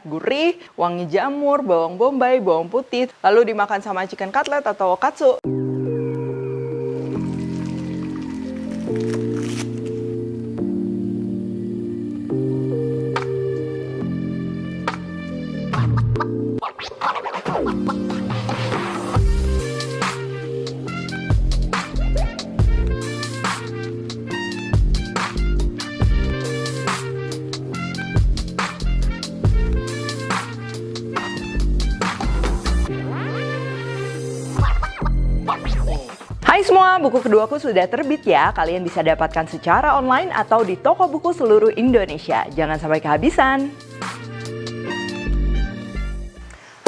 Gurih, wangi jamur, bawang bombay, bawang putih, lalu dimakan sama chicken cutlet atau katsu. Hai semua, buku keduaku sudah terbit ya. Kalian bisa dapatkan secara online atau di toko buku seluruh Indonesia. Jangan sampai kehabisan.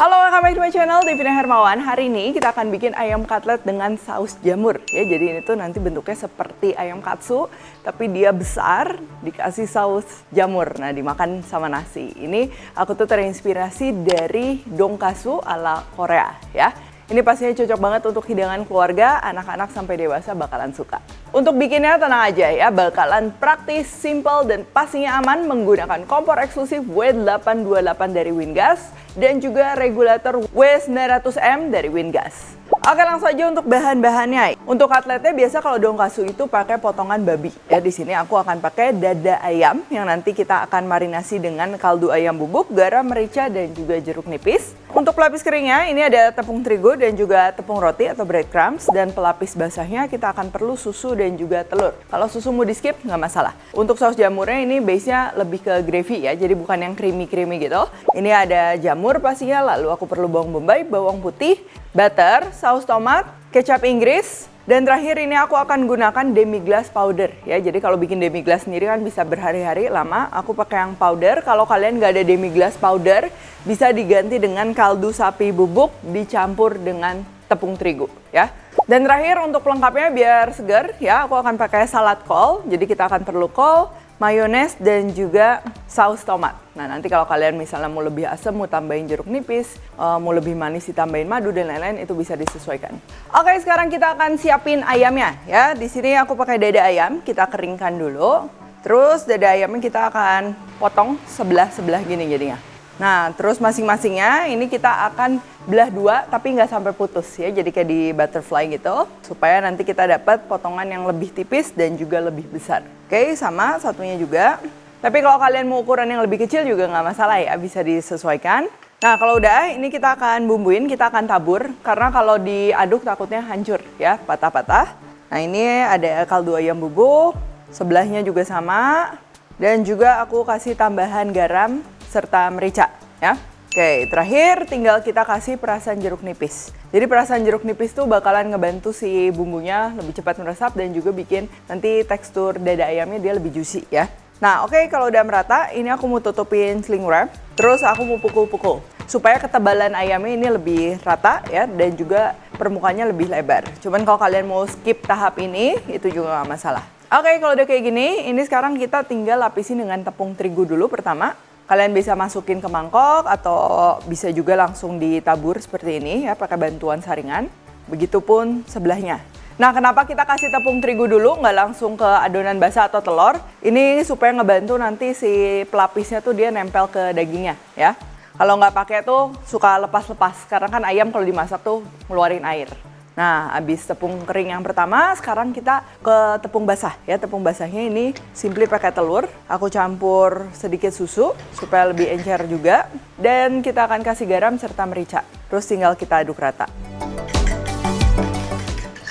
Halo, welcome back to my channel, Devina Hermawan. Hari ini kita akan bikin ayam cutlet dengan saus jamur ya. Jadi ini tuh nanti bentuknya seperti ayam katsu, tapi dia besar, dikasih saus jamur. Nah, dimakan sama nasi. Ini aku tuh terinspirasi dari dongkasu ala Korea ya. Ini pastinya cocok banget untuk hidangan keluarga, anak-anak sampai dewasa bakalan suka. Untuk bikinnya tenang aja ya, bakalan praktis, simple, dan pastinya aman menggunakan kompor eksklusif W828 dari Wingas dan juga regulator W900M dari Wingas. Oke, langsung aja untuk bahan-bahannya. Untuk cutletnya biasa kalau dongkasu itu pakai potongan babi. Ya, di sini aku akan pakai dada ayam yang nanti kita akan marinasi dengan kaldu ayam bubuk, garam, merica, dan juga jeruk nipis. Untuk pelapis keringnya ini ada tepung terigu dan juga tepung roti atau breadcrumbs, dan pelapis basahnya kita akan perlu susu dan juga telur. Kalau susu mau di skip nggak masalah. Untuk saus jamurnya ini base-nya lebih ke gravy ya, jadi bukan yang creamy-creamy gitu. Ini ada jamur pastinya, lalu aku perlu bawang bombay, bawang putih, butter, saus tomat, kecap Inggris, dan terakhir ini aku akan gunakan demi glace powder ya. Jadi kalau bikin demi glace sendiri kan bisa berhari-hari lama. Aku pakai yang powder. Kalau kalian nggak ada demi glace powder, bisa diganti dengan kaldu sapi bubuk dicampur dengan tepung terigu ya. Dan terakhir untuk pelengkapnya biar segar ya, aku akan pakai salad kol. Jadi kita akan perlu kol, mayones, dan juga saus tomat. Nah, nanti kalau kalian misalnya mau lebih asam, mau tambahin jeruk nipis, mau lebih manis ditambahin madu dan lain-lain, itu bisa disesuaikan. Oke, sekarang kita akan siapin ayamnya ya. Di sini aku pakai dada ayam, kita keringkan dulu. Terus dada ayamnya kita akan potong sebelah-sebelah gini jadinya. Nah, terus masing-masingnya ini kita akan belah dua tapi nggak sampai putus ya. Jadi kayak di butterfly gitu, supaya nanti kita dapat potongan yang lebih tipis dan juga lebih besar. Oke, sama satunya juga. Tapi kalau kalian mau ukuran yang lebih kecil juga nggak masalah ya, bisa disesuaikan. Nah, kalau udah, ini kita akan bumbuin, kita akan tabur. Karena kalau diaduk takutnya hancur ya, patah-patah. Nah, ini ada kaldu ayam bubuk, sebelahnya juga sama. Dan juga aku kasih tambahan garam serta merica ya. Oke, terakhir tinggal kita kasih perasan jeruk nipis. Jadi perasan jeruk nipis tuh bakalan ngebantu si bumbunya lebih cepat meresap dan juga bikin nanti tekstur dada ayamnya dia lebih juicy ya. Nah, oke, kalau udah merata, ini aku mau tutupin sling wrap. Terus aku mau pukul-pukul supaya ketebalan ayamnya ini lebih rata ya, dan juga permukaannya lebih lebar. Cuman kalau kalian mau skip tahap ini, itu juga nggak masalah. Oke, kalau udah kayak gini, ini sekarang kita tinggal lapisin dengan tepung terigu dulu pertama. Kalian bisa masukin ke mangkok atau bisa juga langsung ditabur seperti ini ya, pakai bantuan saringan. Begitupun sebelahnya. Nah, kenapa kita kasih tepung terigu dulu, nggak langsung ke adonan basah atau telur? Ini supaya ngebantu nanti si pelapisnya tuh dia nempel ke dagingnya ya. Kalau nggak pakai tuh suka lepas-lepas, karena kan ayam kalau dimasak tuh ngeluarin air. Nah, habis tepung kering yang pertama, sekarang kita ke tepung basah ya. Tepung basahnya ini simply pakai telur. Aku campur sedikit susu supaya lebih encer juga. Dan kita akan kasih garam serta merica. Terus tinggal kita aduk rata.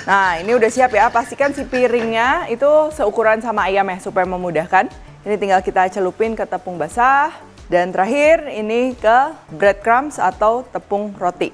Nah, ini udah siap ya. Pastikan si piringnya itu seukuran sama ayam ya, supaya memudahkan. Ini tinggal kita celupin ke tepung basah. Dan terakhir ini ke breadcrumbs atau tepung roti.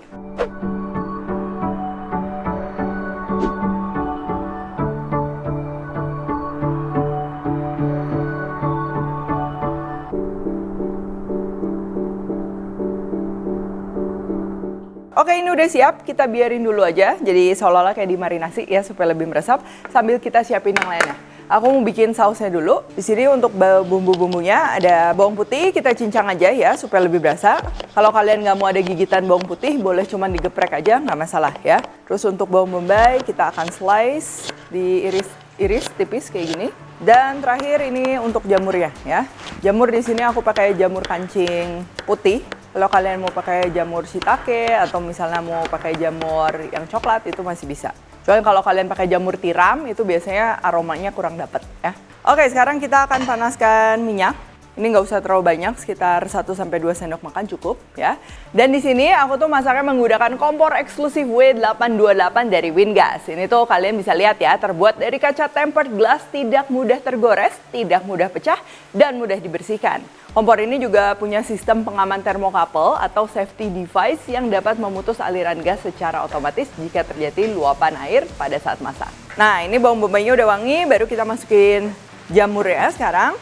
Oke, ini udah siap, kita biarin dulu aja. Jadi seolah-olah kayak dimarinasi ya, supaya lebih meresap sambil kita siapin yang lainnya. Aku mau bikin sausnya dulu. Di sini untuk bumbu-bumbunya ada bawang putih, kita cincang aja ya supaya lebih berasa. Kalau kalian nggak mau ada gigitan bawang putih, boleh cuma digeprek aja, nggak masalah ya. Terus untuk bawang bombay kita akan slice, diiris-iris tipis kayak gini. Dan terakhir ini untuk jamurnya ya. Jamur di sini aku pakai jamur kancing putih. Kalau kalian mau pakai jamur shiitake atau misalnya mau pakai jamur yang coklat itu masih bisa. Soalnya kalau kalian pakai jamur tiram itu biasanya aromanya kurang dapet ya. Oke, sekarang kita akan panaskan minyak. Ini nggak usah terlalu banyak, sekitar 1-2 sendok makan cukup ya. Dan di sini aku tuh masaknya menggunakan kompor eksklusif W828 dari Wingas. Ini tuh kalian bisa lihat ya, terbuat dari kaca tempered glass, tidak mudah tergores, tidak mudah pecah, dan mudah dibersihkan. Kompor ini juga punya sistem pengaman termokapel atau safety device yang dapat memutus aliran gas secara otomatis jika terjadi luapan air pada saat masak. Nah, ini bawang bombaynya udah wangi, baru kita masukin jamurnya sekarang.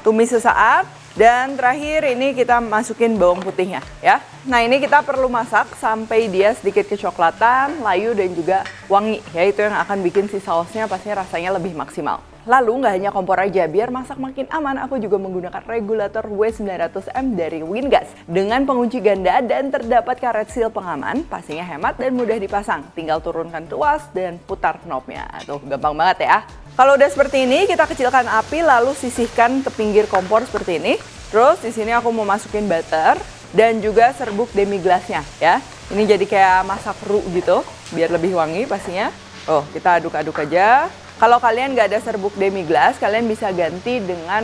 Tumis sesaat, dan terakhir ini kita masukin bawang putihnya ya. Nah, ini kita perlu masak sampai dia sedikit kecoklatan, layu dan juga wangi ya. Itu yang akan bikin si sausnya pastinya rasanya lebih maksimal. Lalu nggak hanya kompor aja, biar masak makin aman aku juga menggunakan regulator W900M dari Wingas. Dengan pengunci ganda dan terdapat karet seal pengaman, pastinya hemat dan mudah dipasang. Tinggal turunkan tuas dan putar knobnya. Tuh, gampang banget ya. Kalau udah seperti ini, kita kecilkan api lalu sisihkan ke pinggir kompor seperti ini. Terus di sini aku mau masukin butter dan juga serbuk demi glassnya ya. Ini jadi kayak masak roux gitu, biar lebih wangi pastinya. Oh, kita aduk-aduk aja. Kalau kalian nggak ada serbuk demi glass, kalian bisa ganti dengan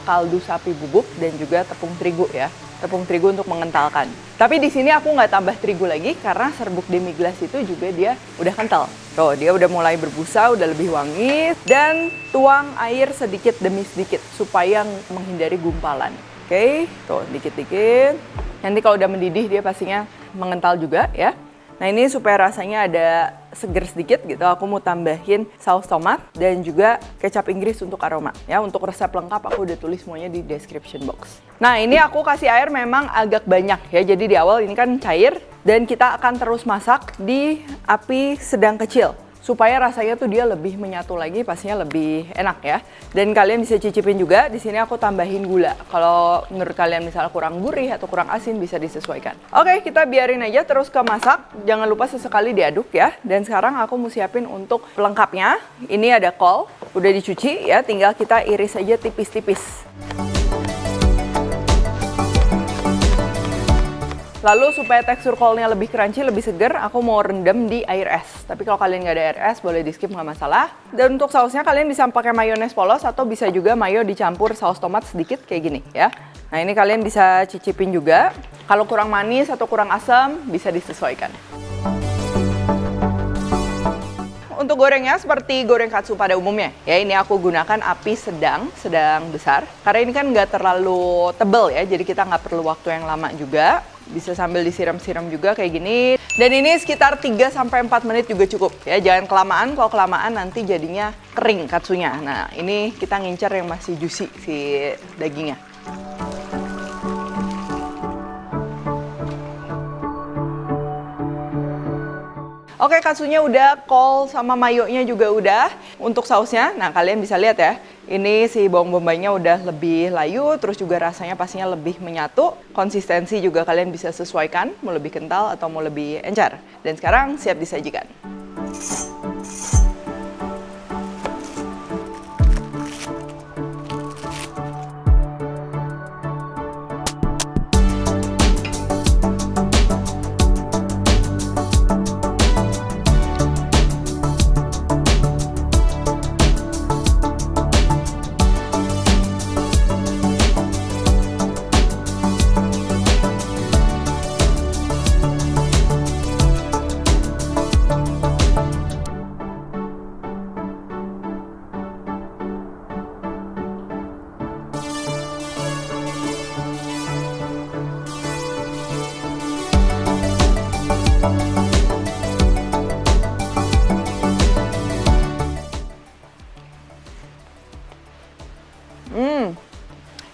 kaldu sapi bubuk dan juga tepung terigu ya. Tepung terigu untuk mengentalkan. Tapi di sini aku nggak tambah terigu lagi karena serbuk demi glass itu juga dia udah kental. Tuh, dia udah mulai berbusa, udah lebih wangi. Dan tuang air sedikit demi sedikit supaya menghindari gumpalan. Oke, tuh dikit-dikit. Nanti kalau udah mendidih dia pastinya mengental juga ya. Nah, ini supaya rasanya ada seger sedikit gitu, aku mau tambahin saus tomat dan juga kecap Inggris untuk aroma. Ya, untuk resep lengkap aku udah tulis semuanya di description box. Nah, ini aku kasih air memang agak banyak ya, jadi di awal ini kan cair dan kita akan terus masak di api sedang kecil. Supaya rasanya tuh dia lebih menyatu lagi, pastinya lebih enak ya. Dan kalian bisa cicipin juga, di sini aku tambahin gula. Kalau menurut kalian misalnya kurang gurih atau kurang asin bisa disesuaikan. Oke, kita biarin aja terus ke masak. Jangan lupa sesekali diaduk ya. Dan sekarang aku mau siapin untuk pelengkapnya. Ini ada kol, udah dicuci ya, tinggal kita iris aja tipis-tipis. Lalu supaya tekstur kolnya lebih crunchy, lebih seger, aku mau rendam di air es. Tapi kalau kalian nggak ada air es, boleh di skip, nggak masalah. Dan untuk sausnya kalian bisa pakai mayones polos atau bisa juga mayo dicampur saus tomat sedikit kayak gini ya. Nah, ini kalian bisa cicipin juga. Kalau kurang manis atau kurang asam, bisa disesuaikan. Untuk gorengnya seperti goreng katsu pada umumnya ya, ini aku gunakan api sedang besar karena ini kan nggak terlalu tebel ya, jadi kita nggak perlu waktu yang lama juga, bisa sambil disiram-siram juga kayak gini. Dan ini sekitar 3-4 menit juga cukup ya, jangan kelamaan, kalau kelamaan nanti jadinya kering katsunya. Nah, ini kita ngincer yang masih juicy si dagingnya. Oke, katsunya udah, kol sama mayonya juga udah. Untuk sausnya, nah kalian bisa lihat ya, ini si bawang bombaynya udah lebih layu, terus juga rasanya pastinya lebih menyatu. Konsistensi juga kalian bisa sesuaikan, mau lebih kental atau mau lebih encer. Dan sekarang siap disajikan.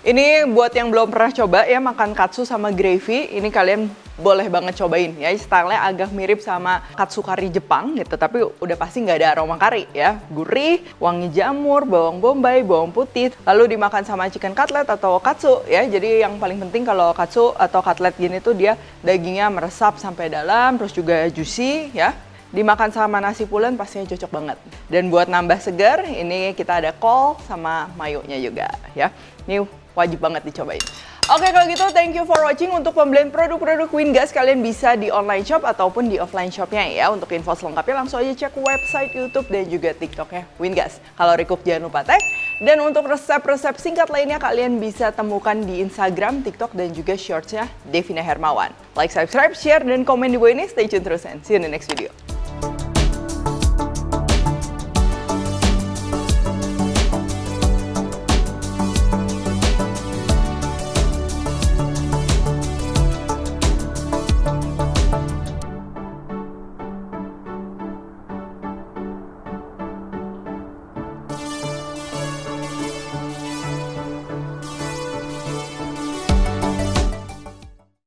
Ini buat yang belum pernah coba ya makan katsu sama gravy, ini kalian boleh banget cobain ya. Stylenya agak mirip sama katsu kari Jepang gitu, tapi udah pasti nggak ada aroma kari ya. Gurih, wangi jamur, bawang bombay, bawang putih, lalu dimakan sama chicken cutlet atau katsu ya. Jadi yang paling penting kalau katsu atau cutlet gini tuh dia dagingnya meresap sampai dalam, terus juga juicy ya. dimakan sama nasi pulen pastinya cocok banget. Dan buat nambah segar, ini kita ada kol sama mayonya juga ya. Ini wajib banget dicobain. Oke, kalau gitu thank you for watching. Untuk pembelian produk-produk Wingas kalian bisa di online shop ataupun di offline shopnya ya. Untuk info selengkapnya langsung aja cek website YouTube dan juga TikToknya Wingas. Kalau recook jangan lupa tag. Dan untuk resep-resep singkat lainnya kalian bisa temukan di Instagram, TikTok dan juga shortsnya Devina Hermawan. Like, subscribe, share dan komen di bawah ini. Stay tune terus and see you in the next video.